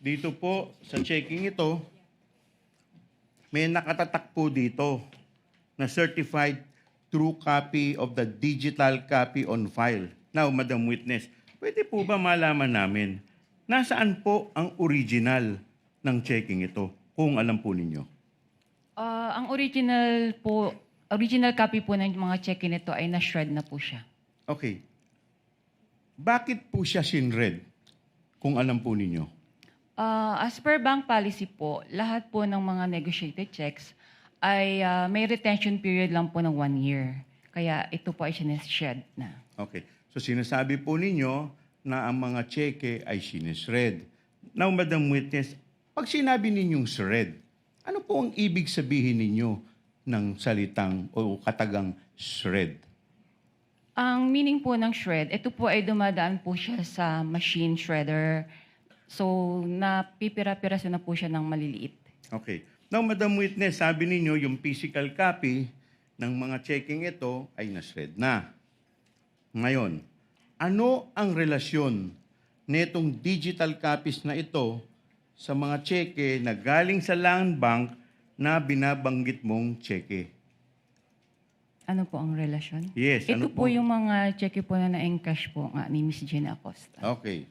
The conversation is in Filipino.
Dito po, sa checking ito, may nakatatak po dito na certified true copy of the digital copy on file. Now, Madam Witness, pwede po ba malaman namin nasaan po ang original ng checking ito, kung alam po ninyo? Ang original copy po ng mga check-in nito ay na-shred na po siya. Okay. Bakit po siya sinred, kung alam po ninyo? As per bank policy po, lahat po ng mga negotiated checks ay may retention period lang po ng 1 year. Kaya ito po ay sineshed na. Okay. So sinasabi po ninyo na ang mga cheque ay sinisred. Now, Madam Witness, pag sinabi ninyong shred, ano po ang ibig sabihin ninyo ng salitang o katagang shred? Ang meaning po ng shred, ito po ay dumadaan po siya sa machine shredder. So, napipira-piraso na po siya ng maliliit. Okay. Now, Madam Witness, sabi ninyo yung physical copy ng mga checking ito ay na-shred na. Ngayon, ano ang relasyon netong digital copies na ito sa mga cheque na galing sa land bank na binabanggit mong cheque? Ano po ang relasyon? Yes, Ito ano po po? yung mga cheque po na na-encash po nga ni Miss Gina Acosta. Okay.